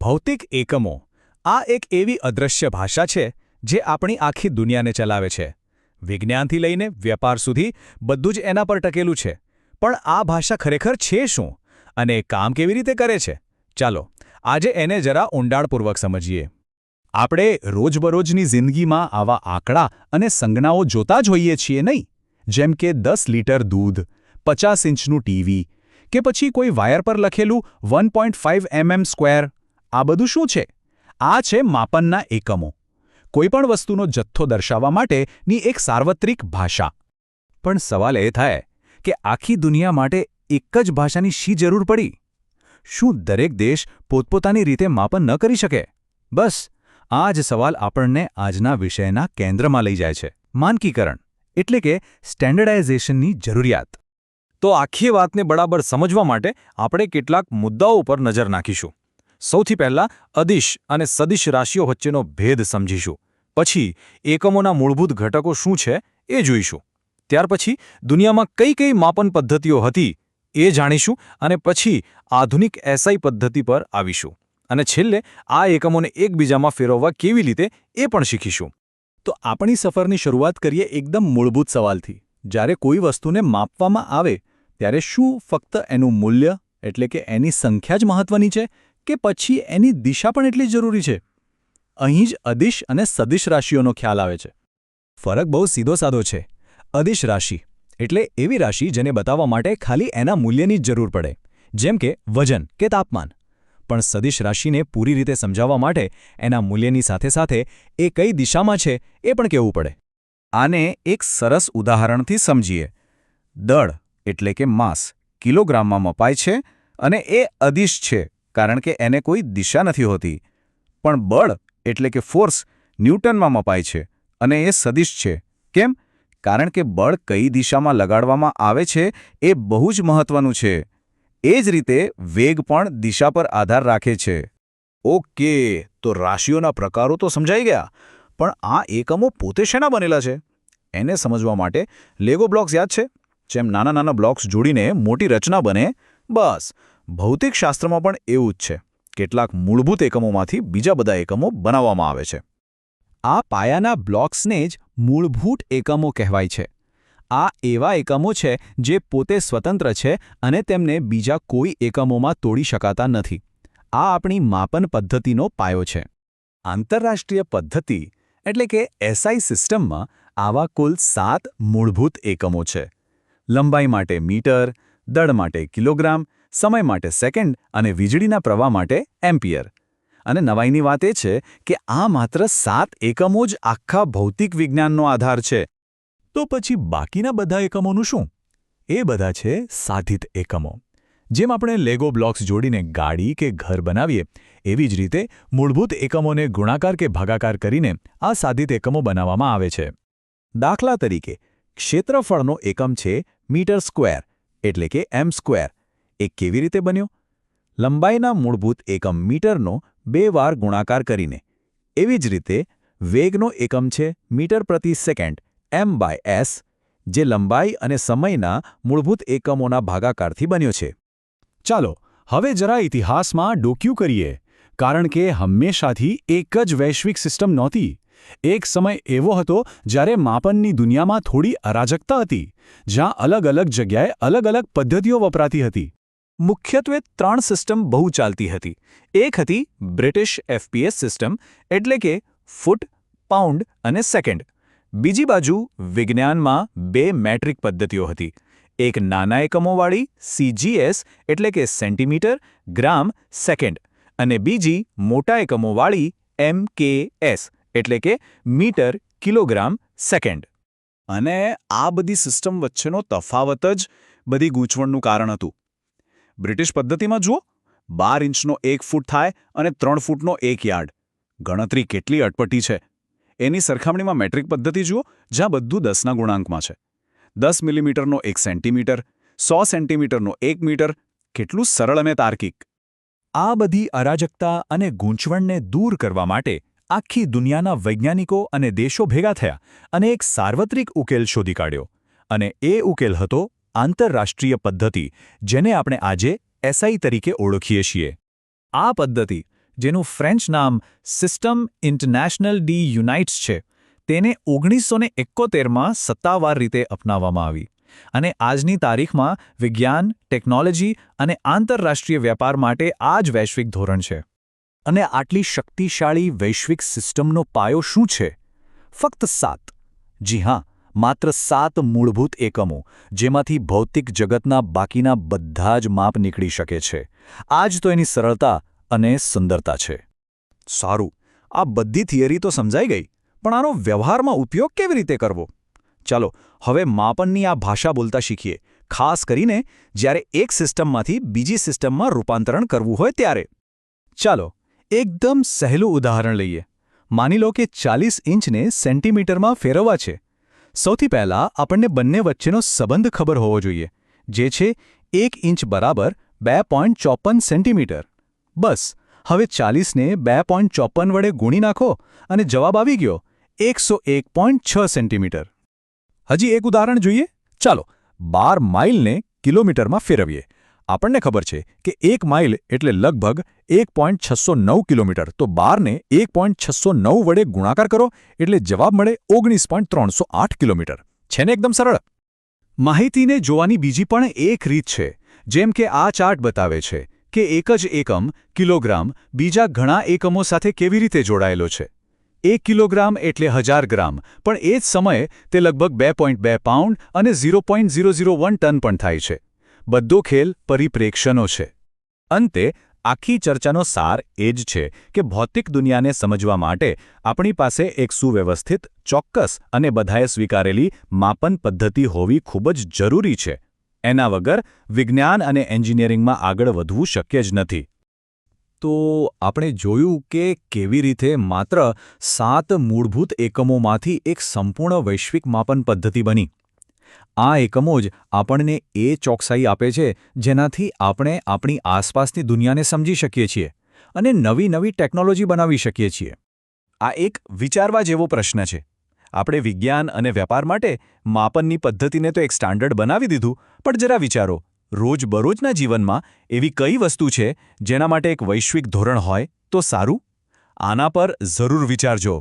ભૌતિક એકમો આ એક એવી અદૃશ્ય ભાષા છે જે આપણી આખી દુનિયાને ચલાવે છે. વિજ્ઞાનથી લઈને વ્યાપાર સુધી બધું જ એના પર ટકેલું છે. પણ આ ભાષા ખરેખર છે શું અને કામ કેવી રીતે કરે છે? ચાલો આજે એને જરા ઊંડાણપૂર્વક સમજીએ. આપણે રોજબરોજની જિંદગીમાં આવા આંકડા અને સંજ્ઞાઓ જોતા જ હોઈએ છીએ નહીં? જેમ કે 10 લીટર દૂધ, 50 ઇંચનું ટીવી કે પછી કોઈ વાયર પર લખેલું 1.5 mm². આ બધું શું છે? આ છે માપનના એકમો. કોઈપણ વસ્તુનો જથ્થો દર્શાવવા માટેની એક સાર્વત્રિક ભાષા. પણ સવાલ એ થાય કે આખી દુનિયા માટે એક જ ભાષાની શી જરૂર પડી? શું દરેક દેશ પોતપોતાની રીતે માપન ન કરી શકે? બસ આ જ સવાલ આપણને આજના વિષયના કેન્દ્રમાં લઈ જાય છે. માનકીકરણ એટલે કે સ્ટેન્ડર્ડાઇઝેશનની જરૂરિયાત. તો આખી વાતને બરાબર સમજવા માટે આપણે કેટલાક મુદ્દાઓ પર નજર નાખીશું. સૌથી પહેલાં અદિશ અને સદિશ રાશિઓ વચ્ચેનો ભેદ સમજીશું. પછી એકમોના મૂળભૂત ઘટકો શું છે એ જોઈશું. ત્યાર પછી દુનિયામાં કઈ કઈ માપન પદ્ધતિઓ હતી એ જાણીશું અને પછી આધુનિક એસઆઈ પદ્ધતિ પર આવીશું. અને છેલ્લે આ એકમોને એકબીજામાં ફેરવવા કેવી રીતે એ પણ શીખીશું. તો આપણી સફરની શરૂઆત કરીએ એકદમ મૂળભૂત સવાલથી. જ્યારે કોઈ વસ્તુને માપવામાં આવે ત્યારે શું ફક્ત એનું મૂલ્ય એટલે કે એની સંખ્યા જ મહત્વની છે કે પછી એની દિશા પણ એટલી જરૂરી છે? અહીં જ અદિશ અને સદિશ રાશિઓનો ખ્યાલ આવે છે. ફરક બહુ સીધો સાધો છે. અદિશ રાશિ એટલે એવી રાશિ જેને બતાવવા માટે ખાલી એના મૂલ્યની જ જરૂર પડે, જેમ કે વજન કે તાપમાન. પણ સદિશ રાશિને પૂરી રીતે સમજાવવા માટે એના મૂલ્યની સાથે સાથે એ કઈ દિશામાં છે એ પણ કહેવું પડે. આને એક સરસ ઉદાહરણથી સમજીએ. દળ એટલે કે માસ કિલોગ્રામમાં મપાય છે અને એ અદિશ છે કારણ કે એને કોઈ દિશા નથી હોતી. પણ બળ એટલે કે ફોર્સ ન્યૂટનમાં મપાય છે અને એ સદિશ છે. કેમ? કારણ કે બળ કઈ દિશામાં લગાડવામાં આવે છે એ બહુ જ મહત્વનું છે. એ જ રીતે વેગ પણ દિશા પર આધાર રાખે છે. ઓકે, તો રાશિઓના પ્રકારો તો સમજાઈ ગયા, પણ આ એકમો પોતે શેના બનેલા છે? એને સમજવા માટે લેગો બ્લોક્સ યાદ છે? જેમ નાના નાના બ્લોક્સ જોડીને મોટી રચના બને. બસ ભૌતિકશાસ્ત્રમાં પણ એવું જ છે. કેટલાક મૂળભૂત એકમોમાંથી બીજા બધા એકમો બનાવવામાં આવે છે. આ પાયાના બ્લોક્સને જ મૂળભૂત એકમો કહેવાય છે. આ એવા એકમો છે જે પોતે સ્વતંત્ર છે અને તેમને બીજા કોઈ એકમોમાં તોડી શકાતા નથી. આ આપણી માપન પદ્ધતિનો પાયો છે. આંતરરાષ્ટ્રીય પદ્ધતિ એટલે કે એસઆઈ સિસ્ટમમાં આવા કુલ 7 મૂળભૂત એકમો છે. લંબાઈ માટે મીટર, દળ માટે કિલોગ્રામ, સમય માટે સેકન્ડ અને વીજળીના પ્રવાહ માટે એમ્પિયર. અને નવાઈની વાત એ છે કે આ માત્ર 7 એકમો જ આખા ભૌતિક વિજ્ઞાનનો આધાર છે. તો પછી બાકીના બધા એકમોનું શું? એ બધા છે સાધિત એકમો. જેમ આપણે લેગો બ્લોક્સ જોડીને ગાડી કે ઘર બનાવીએ, એવી જ રીતે મૂળભૂત એકમોને ગુણાકાર કે ભાગાકાર કરીને આ સાધિત એકમો બનાવવામાં આવે છે. દાખલા તરીકે ક્ષેત્રફળનો એકમ છે મીટર સ્ક્વેર એટલે કે m². એ કેવી રીતે બન્યો? લંબાઈના મૂળભૂત એકમ મીટરનો 2 વાર ગુણાકાર કરીને. એવી જ રીતે વેગનો એકમ છે મીટર પ્રતિ સેકન્ડ m/s, જે લંબાઈ અને સમયના મૂળભૂત એકમોના ભાગાકારથી બન્યો છે. ચાલો હવે જરા ઇતિહાસમાં ડોકિયું કરીએ, કારણ કે હંમેશાથી એક જ વૈશ્વિક સિસ્ટમ નહોતી. એક સમય એવો હતો જ્યારે માપનની દુનિયામાં થોડી અરાજકતા હતી, જ્યાં અલગ અલગ જગ્યાએ અલગ અલગ પદ્ધતિઓ વપરાતી હતી. મુખ્યત્વે 3 સિસ્ટમ બહુ ચાલતી હતી. એક હતી બ્રિટિશ FPS સિસ્ટમ એટલે કે ફૂટ, પાઉન્ડ અને સેકન્ડ. બીજી બાજુ વિજ્ઞાનમાં 2 મેટ્રિક પદ્ધતિઓ હતી. એક નાના એકમોવાળી CGS એટલે કે સેન્ટીમીટર, ગ્રામ, સેકન્ડ અને બીજી મોટા એકમોવાળી MKS એટલે કે મીટર, કિલોગ્રામ, સેકન્ડ. અને આ બધી સિસ્ટમ વચ્ચેનો તફાવત જ બધી ગૂંચવણનું કારણ હતું. બ્રિટિશ પદ્ધતિમાં જુઓ, 12 ઇંચનો 1 ફૂટ થાય અને 3 ફૂટનો 1 યાર્ડ. ગણતરી કેટલી અટપટી છે! એની સરખામણીમાં મેટ્રિક પદ્ધતિ જુઓ, જ્યાં બધું 10ના ગુણાંકમાં છે. 10 મિલીમીટરનો 1 સેન્ટીમીટર, 100 સેન્ટીમીટરનો 1 મીટર. કેટલું સરળ અને તાર્કિક! આ બધી અરાજકતા અને ગૂંચવણને દૂર કરવા માટે આખી દુનિયાના વૈજ્ઞાનિકો અને દેશો ભેગા થયા અને એક સાર્વત્રિક ઉકેલ શોધી કાઢ્યો. અને એ ઉકેલ હતો આંતરરાષ્ટ્રીય પદ્ધતિ, જેને આપણે આજે એસઆઈ તરીકે ઓળખીએ છીએ. આ પદ્ધતિ જેનું ફ્રેન્ચ નામ સિસ્ટમ ઇન્ટરનેશનલ ડી યુનાઇટ્સ છે, તેને 1971માં સત્તાવાર રીતે અપનાવવામાં આવી અને આજની તારીખમાં વિજ્ઞાન, ટેકનોલોજી અને આંતરરાષ્ટ્રીય વેપાર માટે આ જ વૈશ્વિક ધોરણ છે. અને આટલી શક્તિશાળી વૈશ્વિક સિસ્ટમનો પાયો શું છે? ફક્ત 7. જી હા, માત્ર 7 મૂળભૂત એકમો, જેમાંથી ભૌતિક જગતના બાકીના બધા જ માપ નીકળી શકે છે. આ જ તો એની સરળતા અને સુંદરતા છે. સારું, આ બધી થિયરી તો સમજાઈ ગઈ, પણ આનો વ્યવહારમાં ઉપયોગ કેવી રીતે કરવો? ચાલો હવે માપનની આ ભાષા બોલતા શીખીએ, ખાસ કરીને જ્યારે એક સિસ્ટમમાંથી બીજી સિસ્ટમમાં રૂપાંતરણ કરવું હોય ત્યારે. ચાલો એકદમ સહેલું ઉદાહરણ લઈએ. માની લો કે 40 ઇંચને સેન્ટીમીટરમાં ફેરવવા છે. સૌથી પહેલાં આપણને બંને વચ્ચેનો સંબંધ ખબર હોવો જોઈએ, જે છે 1 ઇંચ બરાબર 2.54 સેન્ટીમીટર. બસ, હવે 40ને 2.54 વડે ગુણી નાખો અને જવાબ આવી ગયો 101.6 સેન્ટીમીટર. હજી એક ઉદાહરણ જોઈએ. ચાલો 12 માઇલને કિલોમીટરમાં ફેરવીએ. આપણને ખબર છે કે 1 માઇલ એટલે લગભગ 1.609 કિલોમીટર, તો 12ને 1.609 વડે ગુણાકાર કરો એટલે જવાબ મળે 19.308 કિલોમીટર. છે ને એકદમ સરળ? માહિતીને જોવાની બીજી પણ એક રીત છે. જેમ કે આ ચાર્ટ બતાવે છે કે એક જ એકમ, કિલોગ્રામ, બીજા ઘણા એકમો સાથે કેવી રીતે જોડાયેલો છે. 1 કિલોગ્રામ એટલે 1000 ગ્રામ, પણ એ જ સમયે તે લગભગ 2.2 પાઉન્ડ અને 0.001 ટન પણ થાય છે. બધો ખેલ પરિપ્રેક્ષ્યનો છે. અંતે આખી ચર્ચાનો સાર એ જ છે કે ભૌતિક દુનિયાને સમજવા માટે આપણી પાસે એક સુવ્યવસ્થિત, ચોક્કસ અને બધાએ સ્વીકારેલી માપન પદ્ધતિ હોવી ખૂબ જ જરૂરી છે. એના વગર વિજ્ઞાન અને એન્જિનિયરિંગમાં આગળ વધવું શક્ય જ નથી. તો આપણે જોયું કે કેવી રીતે માત્ર 7 મૂળભૂત એકમોમાંથી એક સંપૂર્ણ વૈશ્વિક માપન પદ્ધતિ બની. આ એકમો જ આપણને એ ચોકસાઈ આપે છે જેનાથી આપણે આપણી આસપાસની દુનિયાને સમજી શકીએ છીએ અને નવી નવી ટેકનોલોજી બનાવી શકીએ છીએ. આ એક વિચારવા જેવો પ્રશ્ન છે. આપણે વિજ્ઞાન અને વેપાર માટે માપનની પદ્ધતિને તો એક સ્ટાન્ડર્ડ બનાવી દીધું, પણ જરા વિચારો, રોજબરોજના જીવનમાં એવી કઈ વસ્તુ છે જેના માટે એક વૈશ્વિક ધોરણ હોય તો સારું? આના પર જરૂર વિચારજો.